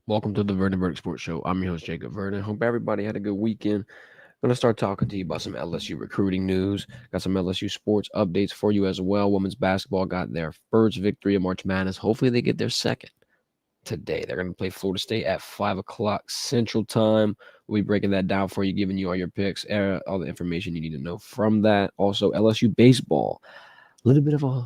Welcome to the Verdin Sports Show. I'm your host, Jacob Verdin. Hope everybody had a good weekend. I'm going to start talking to you about some LSU recruiting news. Got some LSU sports updates for you as well. Women's basketball got their first victory in March Madness. Hopefully, they get their second today. They're going to play Florida State at 5 o'clock Central Time. We'll be breaking that down for you, giving you all your picks, all the information you need to know from that. Also, LSU Baseball. A little bit of a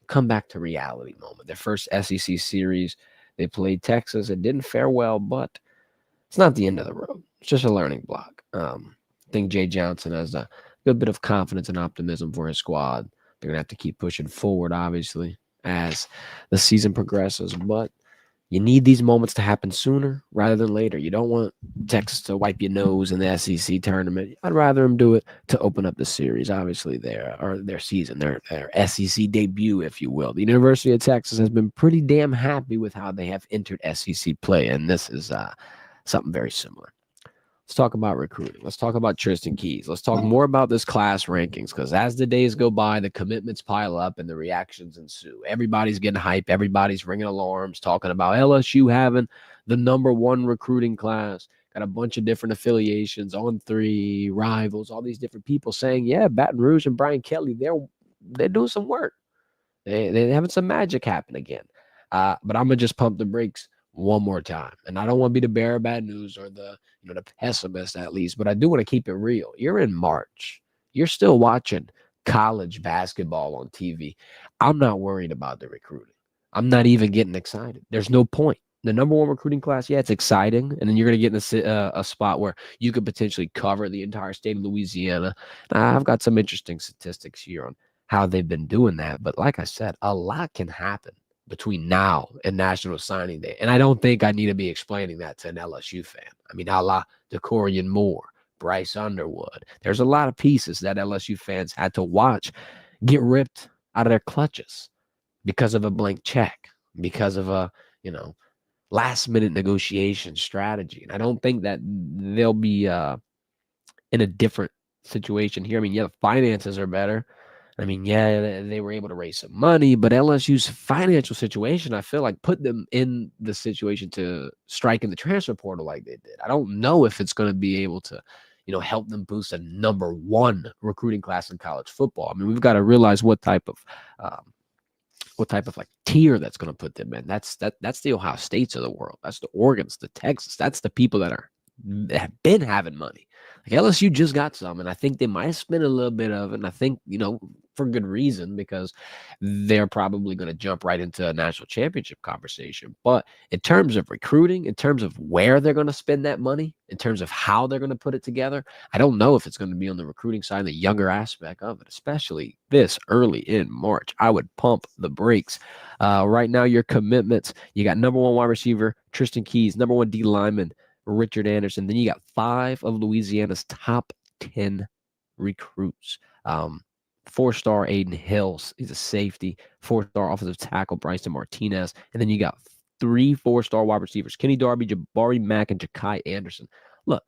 comeback to reality moment. Their first SEC series. They played Texas. It didn't fare well, but it's not the end of the road. It's just a learning block. I think Jay Johnson has a good bit of confidence and optimism for his squad. They're going to have to keep pushing forward, obviously, as the season progresses. But you need these moments to happen sooner rather than later. You don't want Texas to wipe your nose in the SEC tournament. I'd rather them do it to open up the series, obviously, their season, their SEC debut, if you will. The University of Texas has been pretty damn happy with how they have entered SEC play, and this is something very similar. Let's talk about recruiting. Let's talk about Tristan Keys. Let's talk more about this class rankings because as the days go by, the commitments pile up and the reactions ensue. Everybody's getting hype. Everybody's ringing alarms, talking about LSU having the #1 recruiting class. Got a bunch of different affiliations, On3, Rivals, all these different people saying, yeah, Baton Rouge and Brian Kelly, they're doing some work. They're having some magic happen again. But I'm going to just pump the brakes one more time. And I don't want to be the bearer of bad news or the pessimist at least, but I do want to keep it real. You're in March. You're still watching college basketball on TV. I'm not worried about the recruiting. I'm not even getting excited. There's no point. The #1 recruiting class, yeah, it's exciting. And then you're going to get in a spot where you could potentially cover the entire state of Louisiana. I've got some interesting statistics here on how they've been doing that. But like I said, a lot can happen between now and National Signing Day. And I don't think I need to be explaining that to an LSU fan. I mean, a la DeCorian Moore, Bryce Underwood. There's a lot of pieces that LSU fans had to watch get ripped out of their clutches because of a blank check, because of a, last minute negotiation strategy. And I don't think that they'll be in a different situation here. I mean, yeah, the finances are better. I mean, yeah, they were able to raise some money, but LSU's financial situation, I feel like, put them in the situation to strike in the transfer portal like they did. I don't know if it's going to be able to, help them boost a #1 recruiting class in college football. I mean, we've got to realize what type of like tier that's going to put them in. That's the Ohio States of the world. That's the Oregons, the Texas. That's the people that have been having money. Like LSU just got some, and I think they might spend a little bit of it. And I think, for good reason, because they're probably going to jump right into a national championship conversation. But in terms of recruiting, in terms of where they're going to spend that money, in terms of how they're going to put it together, I don't know if it's going to be on the recruiting side, the younger aspect of it, especially this early in March. I would pump the brakes. Right now, your commitments, you got #1 wide receiver, Tristan Keys, #1 D lineman, Richard Anderson. Then you got 5 of Louisiana's top 10 recruits. 4-star Aiden Hills, he's a safety. 4-star offensive tackle Bryson Martinez. And then you got 3 4-star wide receivers, Kenny Darby, Jabari Mack, and Ja'Kai Anderson. Look,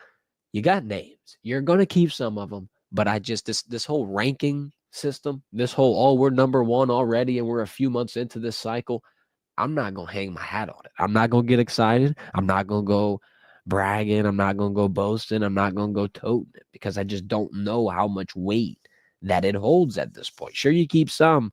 you got names. You're going to keep some of them, but this whole ranking system, this whole, we're #1 already and we're a few months into this cycle, I'm not going to hang my hat on it. I'm not going to get excited. I'm not going to go bragging. I'm not going to go boasting. I'm not going to go toting it because I just don't know how much weight that it holds at this point. Sure, you keep some.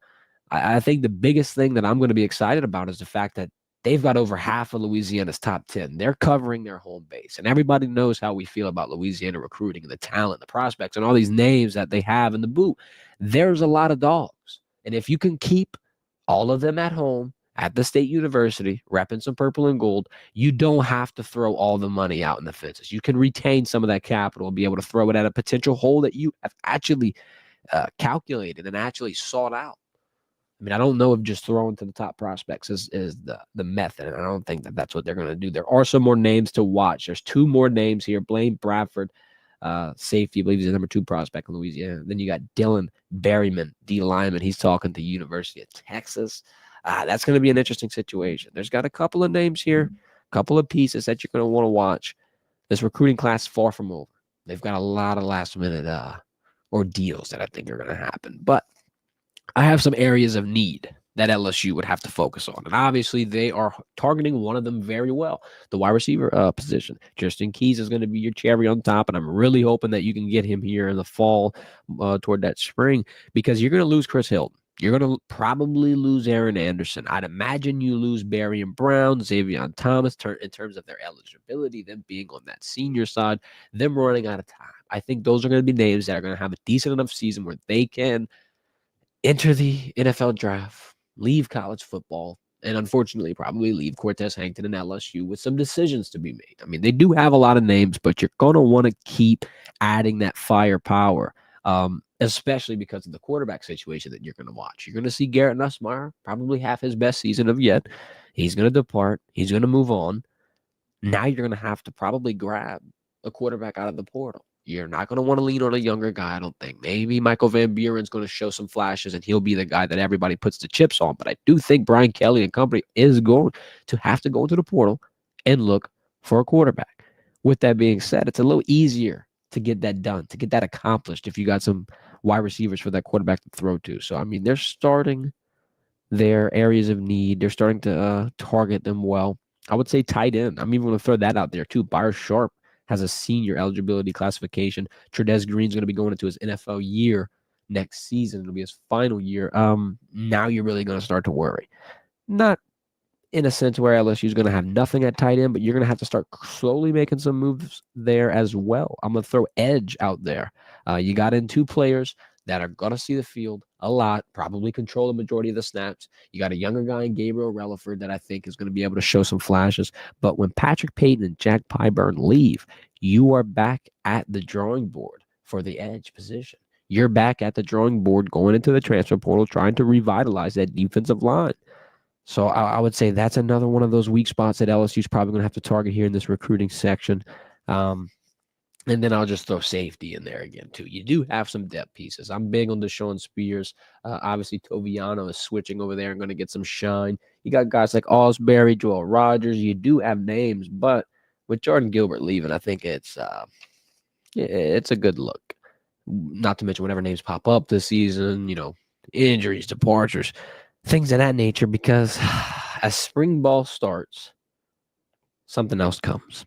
I think the biggest thing that I'm going to be excited about is the fact that they've got over half of Louisiana's top 10. They're covering their home base. And everybody knows how we feel about Louisiana recruiting and the talent, the prospects, and all these names that they have in the boot. There's a lot of dogs. And if you can keep all of them at home, at the state university, repping some purple and gold, you don't have to throw all the money out in the fences. You can retain some of that capital and be able to throw it at a potential hole that you have actually calculated and actually sought out. I mean, I don't know if just throwing to the top prospects is the method, and I don't think that that's what they're going to do. There are some more names to watch. There's 2 more names here. Blaine Bradford, safety, I believe he's the #2 prospect in Louisiana. Then you got Dylan Berryman, D lineman. He's talking to University of Texas. That's going to be an interesting situation. There's got a couple of names here, a couple of pieces that you're going to want to watch. This recruiting class is far from over. They've got a lot of last-minute ordeals that I think are going to happen. But I have some areas of need that LSU would have to focus on. And obviously, they are targeting one of them very well, the wide receiver position. Justin Keys is going to be your cherry on top, and I'm really hoping that you can get him here in the fall toward that spring, because you're going to lose Chris Hilton. You're going to probably lose Aaron Anderson. I'd imagine you lose Barry and Brown, Xavier Thomas, in terms of their eligibility, them being on that senior side, them running out of time. I think those are going to be names that are going to have a decent enough season where they can enter the NFL draft, leave college football, and unfortunately probably leave Cortez Hankton and LSU with some decisions to be made. I mean, they do have a lot of names, but you're going to want to keep adding that firepower, especially because of the quarterback situation that you're going to watch. You're going to see Garrett Nussmeier probably have his best season of yet. He's going to depart. He's going to move on. Now you're going to have to probably grab a quarterback out of the portal. You're not going to want to lean on a younger guy, I don't think. Maybe Michael Van Buren's going to show some flashes, and he'll be the guy that everybody puts the chips on. But I do think Brian Kelly and company is going to have to go into the portal and look for a quarterback. With that being said, it's a little easier to get that done, to get that accomplished if you got some wide receivers for that quarterback to throw to. So, I mean, they're starting their areas of need. They're starting to target them well. I would say tight end. I'm even going to throw that out there too. Byron Sharp has a senior eligibility classification. Trudez Green's going to be going into his NFL year next season. It'll be his final year. Now you're really going to start to worry. Not in a sense where LSU is going to have nothing at tight end, but you're going to have to start slowly making some moves there as well. I'm going to throw edge out there. You got in two players that are going to see the field a lot, probably control the majority of the snaps. You got a younger guy in Gabriel Relaford that I think is going to be able to show some flashes. But when Patrick Payton and Jack Pyburn leave, you are back at the drawing board for the edge position. You're back at the drawing board going into the transfer portal, trying to revitalize that defensive line. So I would say that's another one of those weak spots that LSU is probably going to have to target here in this recruiting section. And then I'll just throw safety in there again, too. You do have some depth pieces. I'm big on Deshaun Spears. Obviously, Toviano is switching over there and going to get some shine. You got guys like Osbury, Joel Rogers. You do have names, but with Jordan Gilbert leaving, I think it's a good look. Not to mention whenever names pop up this season, injuries, departures, things of that nature, because as spring ball starts, something else comes.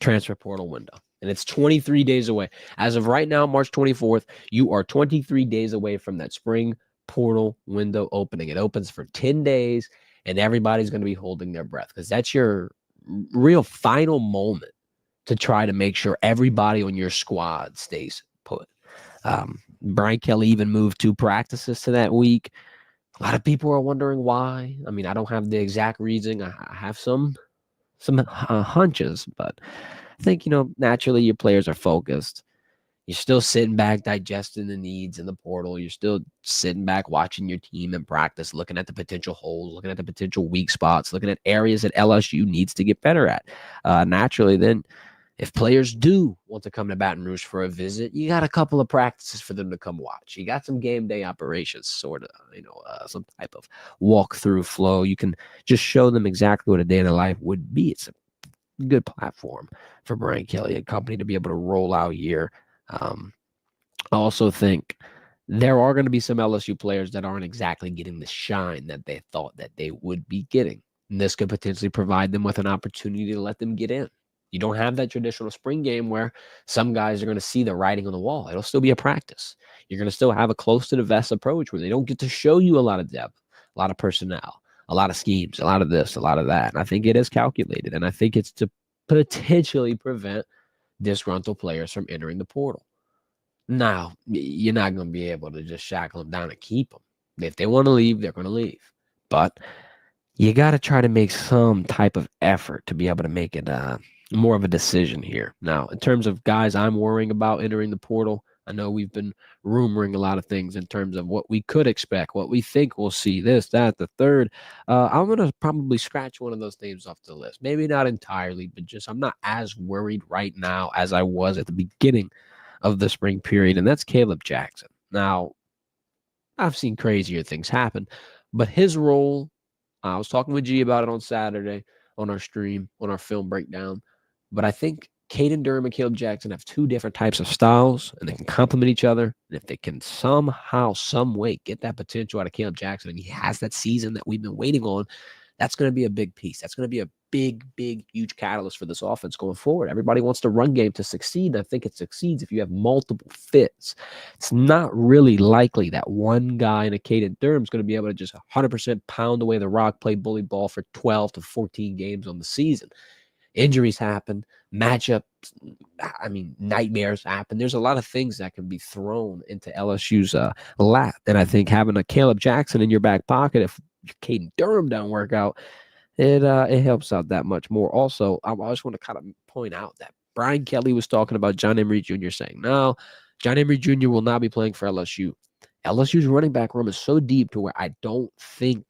Transfer portal window. And it's 23 days away. As of right now, March 24th, you are 23 days away from that spring portal window opening. It opens for 10 days, and everybody's going to be holding their breath because that's your real final moment to try to make sure everybody on your squad stays put. Brian Kelly even moved 2 practices to that week. A lot of people are wondering why. I mean, I don't have the exact reason. I have some hunches, but I think, naturally your players are focused. You're still sitting back digesting the needs in the portal. You're still sitting back watching your team in practice, looking at the potential holes, looking at the potential weak spots, looking at areas that LSU needs to get better at. Naturally, then, if players do want to come to Baton Rouge for a visit, you got a couple of practices for them to come watch. You got some game day operations, sort of, some type of walkthrough flow. You can just show them exactly what a day in the life would be. It's a good platform for Brian Kelly and company to be able to roll out here. I also think there are going to be some LSU players that aren't exactly getting the shine that they thought that they would be getting. And this could potentially provide them with an opportunity to let them get in. You don't have that traditional spring game where some guys are going to see the writing on the wall. It'll still be a practice. You're going to still have a close to the vest approach where they don't get to show you a lot of depth, a lot of personnel, a lot of schemes, a lot of this, a lot of that. And I think it is calculated. And I think it's to potentially prevent disgruntled players from entering the portal. Now, you're not going to be able to just shackle them down and keep them. If they want to leave, they're going to leave. But you got to try to make some type of effort to be able to make it more of a decision here. Now, in terms of guys I'm worrying about entering the portal, I know we've been rumoring a lot of things in terms of what we could expect, what we think we'll see, this, that, the third. I'm going to probably scratch one of those names off the list. Maybe not entirely, but just I'm not as worried right now as I was at the beginning of the spring period, and that's Caleb Jackson. Now, I've seen crazier things happen, but his role, I was talking with G about it on Saturday on our stream, on our film breakdown, but I think Caden Durham and Caleb Jackson have two different types of styles, and they can complement each other. And if they can somehow, some way get that potential out of Caleb Jackson, and he has that season that we've been waiting on, that's going to be a big piece. That's going to be a big, huge catalyst for this offense going forward. Everybody wants the run game to succeed. I think it succeeds if you have multiple fits. It's not really likely that one guy in a Caden Durham is going to be able to just 100% pound away the rock, play bully ball for 12 to 14 games on the season. Injuries happen, matchups, nightmares happen. There's a lot of things that can be thrown into LSU's lap. And I think having a Caleb Jackson in your back pocket, if Caden Durham don't work out, it helps out that much more. Also, I just want to kind of point out that Brian Kelly was talking about John Emery Jr. saying, no, John Emery Jr. will not be playing for LSU. LSU's running back room is so deep to where I don't think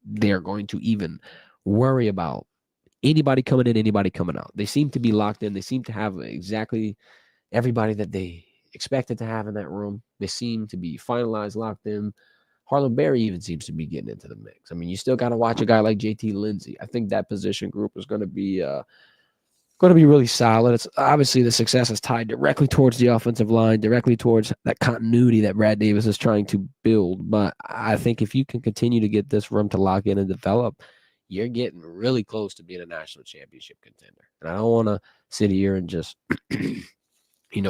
they're going to even worry about anybody coming in, anybody coming out. They seem to be locked in. They seem to have exactly everybody that they expected to have in that room. They seem to be finalized, locked in. Harlan Berry even seems to be getting into the mix. I mean, you still got to watch a guy like JT Lindsey. I think that position group is going to be really solid. It's obviously the success is tied directly towards the offensive line, directly towards that continuity that Brad Davis is trying to build. But I think if you can continue to get this room to lock in and develop, you're getting really close to being a national championship contender. And I don't want to sit here and just,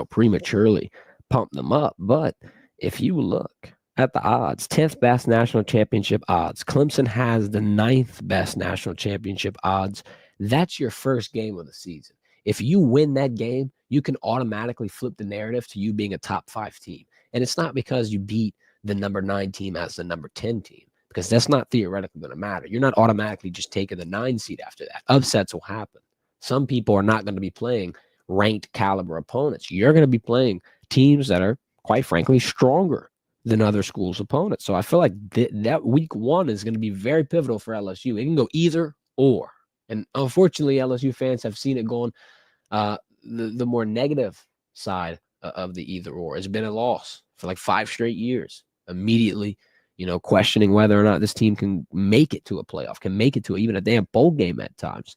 prematurely pump them up. But if you look at the odds, 10th best national championship odds, Clemson has the 9th best national championship odds. That's your first game of the season. If you win that game, you can automatically flip the narrative to you being a top 5 team. And it's not because you beat the number 9 team as the number 10 team, because that's not theoretically going to matter. You're not automatically just taking the 9 seed after that. Upsets will happen. Some people are not going to be playing ranked caliber opponents. You're going to be playing teams that are, quite frankly, stronger than other schools' opponents. So I feel like that week 1 is going to be very pivotal for LSU. It can go either or. And unfortunately, LSU fans have seen it going the more negative side of the either or. It's been a loss for like 5 straight years. Immediately, questioning whether or not this team can make it to a playoff, can make it to even a damn bowl game at times.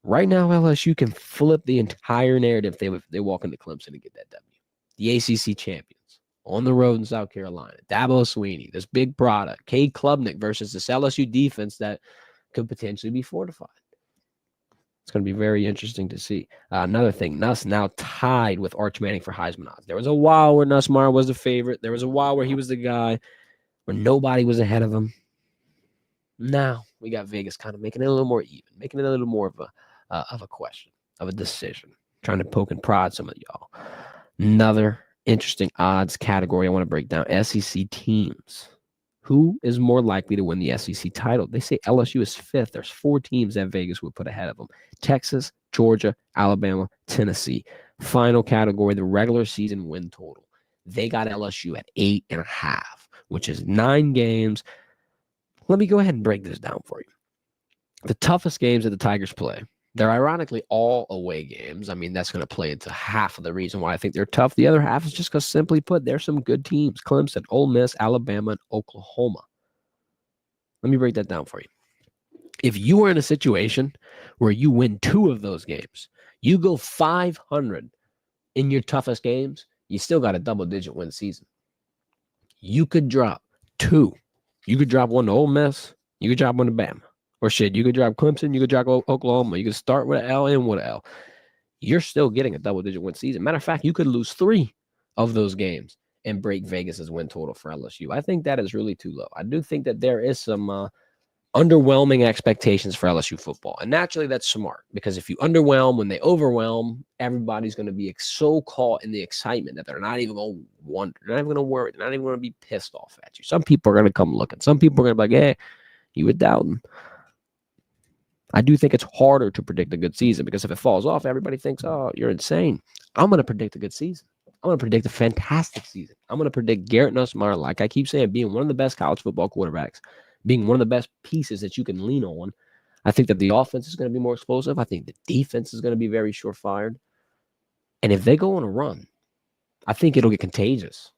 Right now, LSU can flip the entire narrative if they walk into Clemson and get that W. The ACC champions on the road in South Carolina. Dabo Swinney, this big product. Cade Klubnik versus this LSU defense that could potentially be fortified. It's going to be very interesting to see. Another thing, Nuss now tied with Arch Manning for Heisman odds. There was a while where Nussmeier was the favorite. There was a while where he was the guy where nobody was ahead of him. Now we got Vegas kind of making it a little more even, making it a little more of a question, of a decision, trying to poke and prod some of y'all. Another interesting odds category I want to break down: SEC teams. Who is more likely to win the SEC title? They say LSU is 5th. There's 4 teams that Vegas would put ahead of them: Texas, Georgia, Alabama, Tennessee. Final category, the regular season win total. They got LSU at 8.5, which is 9 games. Let me go ahead and break this down for you. The toughest games that the Tigers play, they're ironically all away games. I mean, that's going to play into half of the reason why I think they're tough. The other half is just because, simply put, there's some good teams: Clemson, Ole Miss, Alabama, and Oklahoma. Let me break that down for you. If you are in a situation where you win 2 of those games, you go 500 in your toughest games, you still got a double-digit win season. You could drop 2. You could drop 1 to Ole Miss. You could drop 1 to Bama. Or you could drop Clemson. You could drop Oklahoma. You could start with an L and with an L. You're still getting a double-digit win season. Matter of fact, you could lose 3 of those games and break Vegas's win total for LSU. I think that is really too low. I do think that there is some underwhelming expectations for LSU football. And naturally, that's smart, because if you underwhelm when they overwhelm, everybody's going to be so caught in the excitement that they're not even going to wonder. They're not even going to worry. They're not even going to be pissed off at you. Some people are going to come looking. Some people are going to be like, hey, you were doubting. I do think it's harder to predict a good season, because if it falls off, everybody thinks, oh, you're insane. I'm going to predict a good season. I'm going to predict a fantastic season. I'm going to predict Garrett Nussmeier, like I keep saying, being one of the best college football quarterbacks, being one of the best pieces that you can lean on. I think that the offense is going to be more explosive. I think the defense is going to be very sure-fired. And if they go on a run, I think it'll get contagious.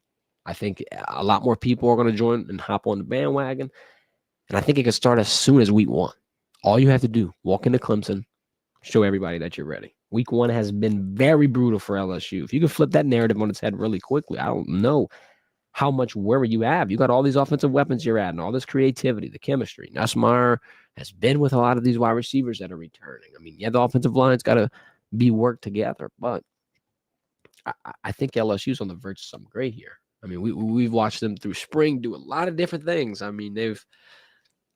I think a lot more people are going to join and hop on the bandwagon. And I think it can start as soon as week 1. All you have to do, walk into Clemson, show everybody that you're ready. Week 1 has been very brutal for LSU. If you could flip that narrative on its head really quickly, I don't know how much worry you have. You got all these offensive weapons you're adding, all this creativity, the chemistry. Nussmeier has been with a lot of these wide receivers that are returning. I mean, yeah, the offensive line's got to be worked together, but I think LSU's on the verge of something great here. I mean, we've watched them through spring do a lot of different things. I mean, they've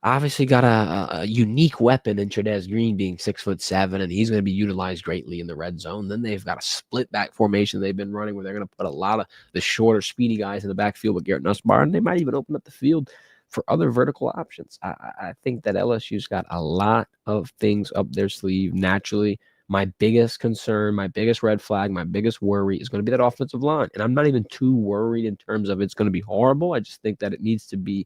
obviously got a unique weapon in Trudez Green being 6'7", and he's going to be utilized greatly in the red zone. Then they've got a split back formation they've been running where they're going to put a lot of the shorter, speedy guys in the backfield with Garrett Nussmeier, and they might even open up the field for other vertical options. I think that LSU's got a lot of things up their sleeve naturally. My biggest concern, my biggest red flag, my biggest worry is going to be that offensive line. And I'm not even too worried in terms of it's going to be horrible. I just think that it needs to be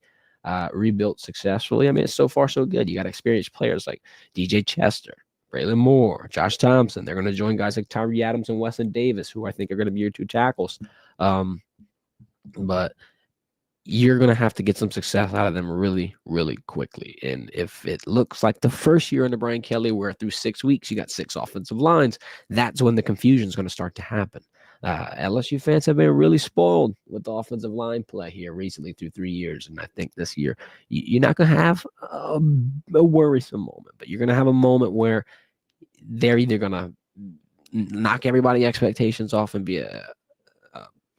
rebuilt successfully. I mean, it's so far so good. You got experienced players like DJ Chester, Braylon Moore, Josh Thompson. They're going to join guys like Tyree Adams and Weston Davis, who I think are going to be your 2 tackles. But you're going to have to get some success out of them really, really quickly. And if it looks like the first year under Brian Kelly, where through 6 weeks you got 6 offensive lines, that's when the confusion is going to start to happen. LSU fans have been really spoiled with the offensive line play here recently through 3 years. And I think this year you're not going to have a worrisome moment, but you're going to have a moment where they're either going to knock everybody's expectations off and be a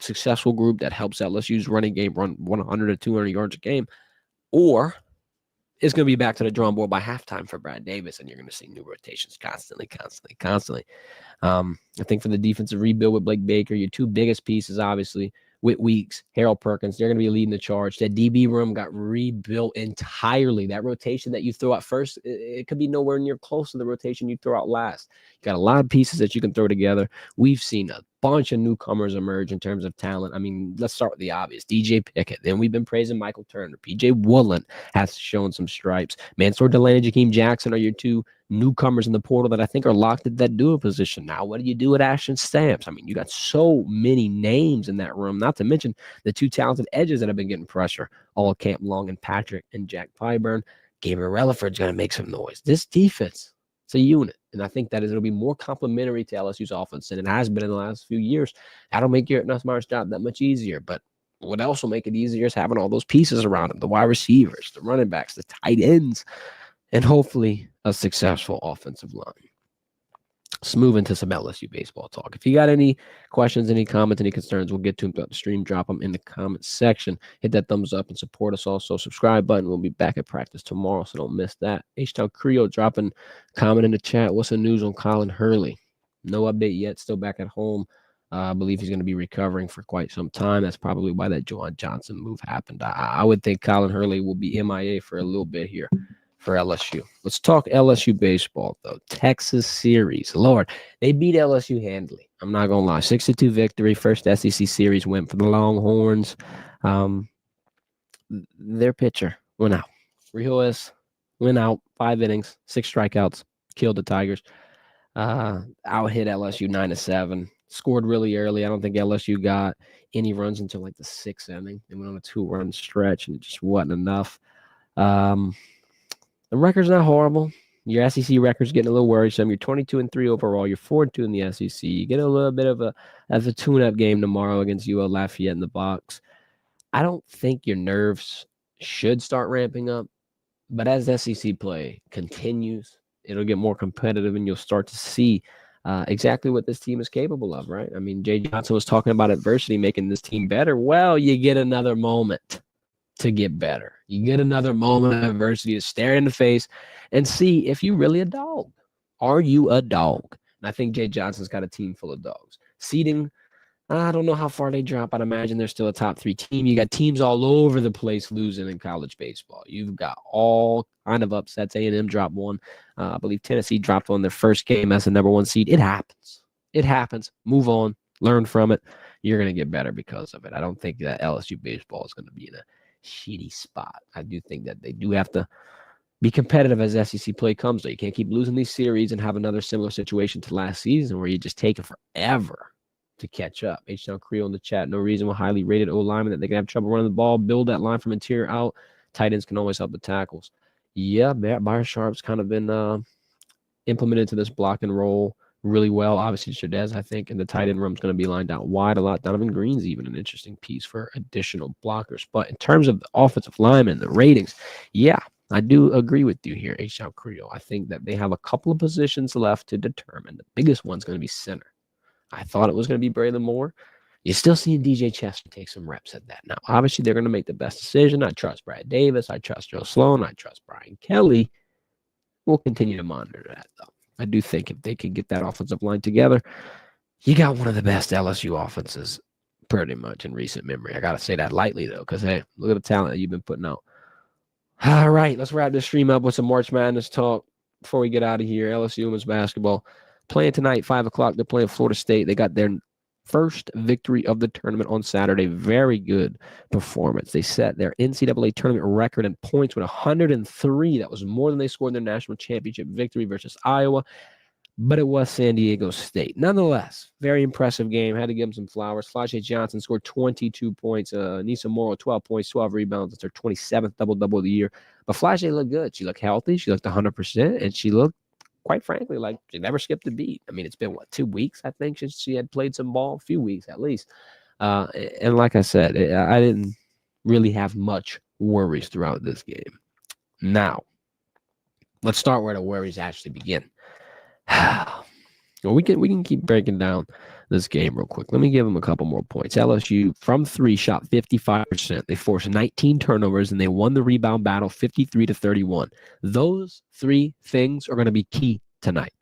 successful group that helps LSU's running game run 100 to 200 yards a game, or it's going to be back to the drawing board by halftime for Brad Davis, and you're going to see new rotations constantly. I think for the defensive rebuild with Blake Baker, your 2 biggest pieces, obviously, Whit Weeks, Harold Perkins, they're going to be leading the charge. That DB room got rebuilt entirely. That rotation that you throw out first, it could be nowhere near close to the rotation you throw out last. You got a lot of pieces that you can throw together. We've seen a bunch of newcomers emerge in terms of talent. I mean, let's start with the obvious. DJ Pickett. Then we've been praising Michael Turner. PJ Woolen has shown some stripes. Mansour Delaney, Jakeem Jackson are your 2 newcomers in the portal that I think are locked at that dual position. Now, what do you do with Ashton Stamps? I mean, you got so many names in that room, not to mention the 2 talented edges that have been getting pressure all camp long, and Patrick and Jack Pyburn. Gabriel Relaford's going to make some noise. This defense, it's a unit, and I think that it'll be more complementary to LSU's offense than it has been in the last few years. That'll make Garrett Nussmeier's job that much easier, but what else will make it easier is having all those pieces around him, the wide receivers, the running backs, the tight ends, and hopefully a successful offensive line. Let's move into some LSU baseball talk. If you got any questions, any comments, any concerns, we'll get to them throughout the stream. Drop them in the comment section. Hit that thumbs up and support us. Also, subscribe button. We'll be back at practice tomorrow, so don't miss that. H-Town Creole dropping comment in the chat. What's the news on Colin Hurley? No update yet. Still back at home. I believe he's going to be recovering for quite some time. That's probably why that Juwan Johnson move happened. I would think Colin Hurley will be MIA for a little bit here for LSU. Let's talk LSU baseball, though. Texas series. Lord, they beat LSU handily. I'm not going to lie. 6-2 victory. First SEC series went for the Longhorns. Their pitcher went out. Rios went out. 5 innings, 6 strikeouts, killed the Tigers. Out hit LSU 9-7. Scored really early. I don't think LSU got any runs until like the 6th inning. They went on a 2-run stretch, and it just wasn't enough. The record's not horrible. Your SEC record's getting a little worrisome. You're 22-3 overall. You're 4-2 in the SEC. You get a little bit of a tune-up game tomorrow against UL Lafayette in the box. I don't think your nerves should start ramping up, but as SEC play continues, it'll get more competitive, and you'll start to see exactly what this team is capable of, right? I mean, Jay Johnson was talking about adversity making this team better. Well, you get another moment to get better. You get another moment of adversity to stare in the face and see if you're really a dog. Are you a dog? And I think Jay Johnson's got a team full of dogs. Seeding, I don't know how far they drop. I'd imagine they're still a top 3 team. You got teams all over the place losing in college baseball. You've got all kind of upsets. A&M dropped one. I believe Tennessee dropped one their first game as the number 1 seed. It happens. It happens. Move on. Learn from it. You're going to get better because of it. I don't think that LSU baseball is going to be in a shitty spot. I do think that they do have to be competitive as SEC play comes. Though. You can't keep losing these series and have another similar situation to last season where you just take it forever to catch up. H-Town Creole in the chat. No reason why highly rated O-linemen that they can have trouble running the ball. Build that line from interior out. Tight ends can always help the tackles. Yeah, Byron Sharp's kind of been implemented to this block and roll really well. Obviously, Shadez, I think, and the tight end room is going to be lined out wide a lot. Donovan Green's even an interesting piece for additional blockers. But in terms of the offensive linemen, the ratings, yeah, I do agree with you here, H.L. Creel. I think that they have a couple of positions left to determine. The biggest one's going to be center. I thought it was going to be Braylon Moore. You're still seeing DJ Chester take some reps at that. Now, obviously, they're going to make the best decision. I trust Brad Davis. I trust Joe Sloan. I trust Brian Kelly. We'll continue to monitor that, though. I do think if they can get that offensive line together, you got one of the best LSU offenses pretty much in recent memory. I got to say that lightly, though, because, hey, look at the talent that you've been putting out. All right, let's wrap this stream up with some March Madness talk before we get out of here. LSU women's basketball playing tonight, 5 o'clock. They're playing Florida State. They got their first victory of the tournament on Saturday. Very good performance. They set their NCAA tournament record in points with 103. That was more than they scored in their national championship victory versus Iowa, but it was San Diego State. Nonetheless, very impressive game. Had to give them some flowers. Flashe Johnson scored 22 points. Nisa Morrow, 12 points, 12 rebounds. It's her 27th double-double of the year. But Flashe looked good. She looked healthy. She looked 100%, and she looked, quite frankly, like she never skipped a beat. I mean, it's been, 2 weeks, I think, since she had played some ball? A few weeks, at least. And like I said, I didn't really have much worries throughout this game. Now, let's start where the worries actually begin. Well, we can keep breaking down this game real quick. Let me give them a couple more points. LSU from 3 shot 55%. They forced 19 turnovers and they won the rebound battle 53-31. Those 3 things are going to be key tonight.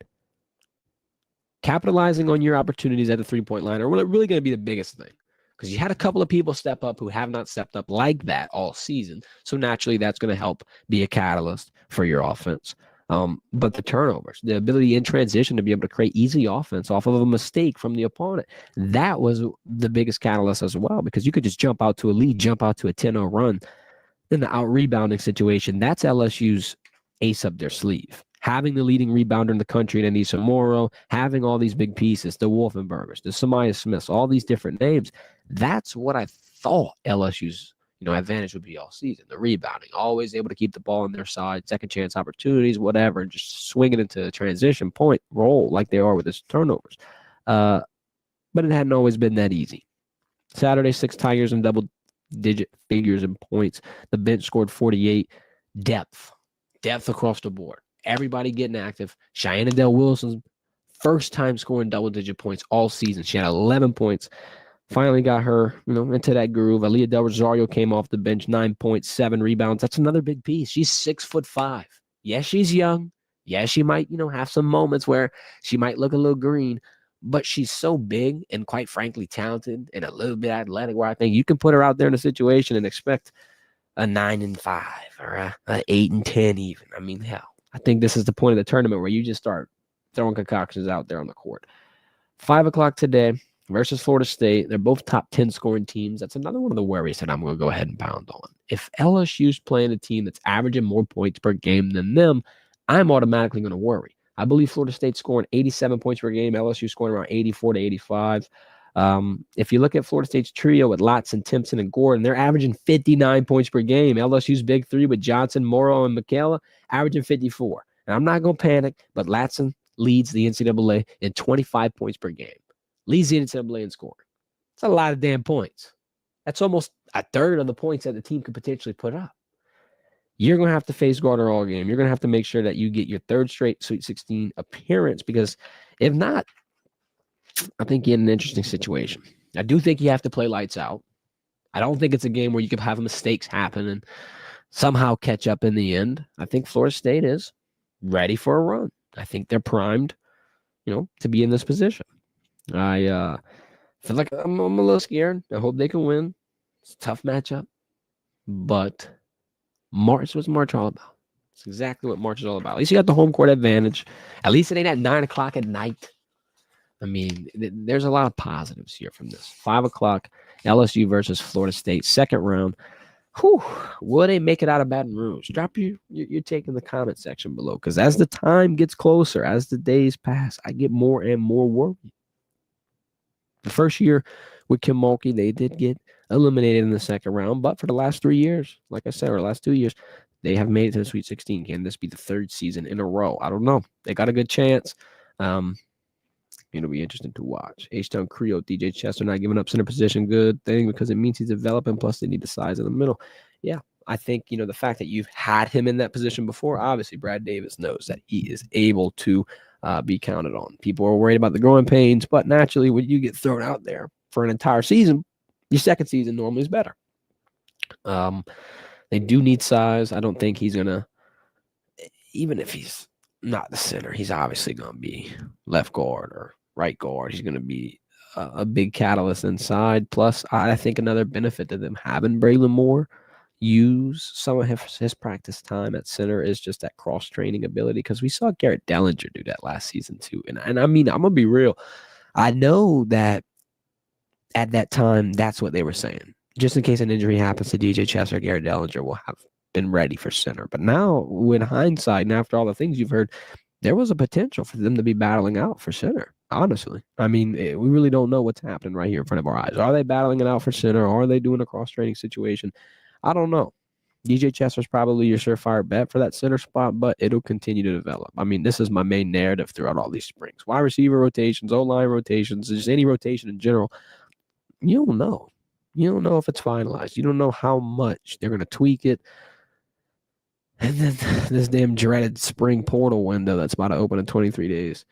Capitalizing on your opportunities at the 3-point line are really going to be the biggest thing, because you had a couple of people step up who have not stepped up like that all season. So naturally, that's going to help be a catalyst for your offense. But the turnovers, the ability in transition to be able to create easy offense off of a mistake from the opponent, that was the biggest catalyst as well, because you could just jump out to a lead, jump out to a 10-0 run in the out-rebounding situation. That's LSU's ace up their sleeve. Having the leading rebounder in the country, in Anissa Morrow, having all these big pieces, the Wolfenbergers, the Samaya Smiths, all these different names, that's what I thought LSU's advantage would be all season. The rebounding, always able to keep the ball on their side, second chance opportunities, whatever, and just swing it into a transition point roll like they are with this turnovers. But it hadn't always been that easy. Saturday, 6 Tigers in double-digit figures in points. The bench scored 48. Depth across the board. Everybody getting active. Cheyenne Adele Wilson's first time scoring double-digit points all season. She had 11 points. Finally got her, into that groove. Aaliyah Del Rosario came off the bench, 9 points, 7 rebounds. That's another big piece. She's 6'5". Yes, she's young. Yes, she might, have some moments where she might look a little green, but she's so big and quite frankly talented and a little bit athletic, where I think you can put her out there in a situation and expect a 9-5 or a 8-10 even. I mean, hell, I think this is the point of the tournament where you just start throwing concoctions out there on the court. 5 o'clock today versus Florida State. They're both top 10 scoring teams. That's another one of the worries that I'm going to go ahead and pound on. If LSU's playing a team that's averaging more points per game than them, I'm automatically going to worry. I believe Florida State's scoring 87 points per game. LSU scoring around 84 to 85. If you look at Florida State's trio with Latson, Timpson, and Gordon, they're averaging 59 points per game. LSU's big 3 with Johnson, Morrow, and Michaela averaging 54. And I'm not going to panic, but Latson leads the NCAA in 25 points per game. Leads the NCAA in scoring. It's a lot of damn points. That's almost a third of the points that the team could potentially put up. You're going to have to face Gardner all game. You're going to have to make sure that you get your 3rd straight Sweet 16 appearance, because if not, I think you're in an interesting situation. I do think you have to play lights out. I don't think it's a game where you could have mistakes happen and somehow catch up in the end. I think Florida State is ready for a run. I think they're primed, to be in this position. I feel like I'm a little scared. I hope they can win. It's a tough matchup. But March was March all about. It's exactly what March is all about. At least you got the home court advantage. At least it ain't at 9 o'clock at night. I mean, there's a lot of positives here from this. 5 o'clock, LSU versus Florida State, 2nd round. Whew, will they make it out of Baton Rouge? Drop your take in the comment section below, because as the time gets closer, as the days pass, I get more and more worried. The first year with Kim Mulkey, they did get eliminated in the 2nd round, but for the last 3 years, like I said, or the last 2 years, they have made it to the Sweet 16. Can this be the 3rd season in a row? I don't know. They got a good chance. It'll be interesting to watch. H-Town Creole, DJ Chester not giving up center position, good thing because it means he's developing. Plus, they need the size in the middle. Yeah, I think, the fact that you've had him in that position before, obviously Brad Davis knows that he is able to be counted on. People are worried about the growing pains, but naturally, when you get thrown out there for an entire season, your second season normally is better. They do need size. I don't think he's going to, even if he's not the center, he's obviously going to be left guard or right guard. He's going to be a big catalyst inside. Plus, I think another benefit to them having Braylon Moore use some of his practice time at center is just that cross-training ability, because we saw Garrett Dellinger do that last season too. And I mean, I'm going to be real. I know that at that time, that's what they were saying. Just in case an injury happens to DJ Chester, Garrett Dellinger will have been ready for center. But now, with hindsight and after all the things you've heard, there was a potential for them to be battling out for center, honestly. I mean, we really don't know what's happening right here in front of our eyes. Are they battling it out for center? Or are they doing a cross-training situation? I don't know. DJ Chester's probably your surefire bet for that center spot, but it'll continue to develop. I mean, this is my main narrative throughout all these springs. Wide receiver rotations, O-line rotations, just any rotation in general. You don't know. You don't know if it's finalized. You don't know how much they're going to tweak it. And then this damn dreaded spring portal window that's about to open in 23 days.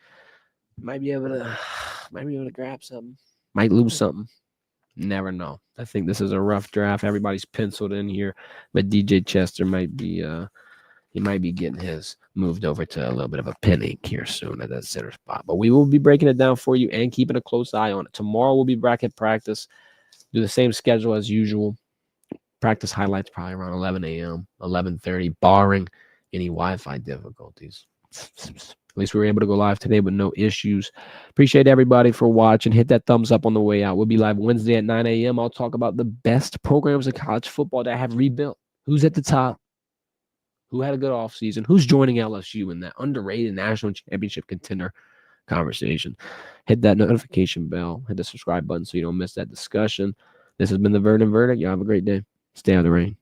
Might be able to grab something. Might lose something. Never know. I think this is a rough draft. Everybody's penciled in here, but DJ Chester might be he might be getting his moved over to a little bit of a pen ink here soon at that center spot. But we will be breaking it down for you and keeping a close eye on it. Tomorrow will be bracket practice. Do the same schedule as usual. Practice highlights probably around 11 a.m., 11:30, barring any Wi-Fi difficulties. At least we were able to go live today with no issues. Appreciate everybody for watching. Hit that thumbs up on the way out. We'll be live Wednesday at 9 a.m. I'll talk about the best programs in college football that have rebuilt. Who's at the top? Who had a good offseason? Who's joining LSU in that underrated national championship contender conversation? Hit that notification bell. Hit the subscribe button so you don't miss that discussion. This has been the Verdin Verdict. Y'all have a great day. Stay out of the rain.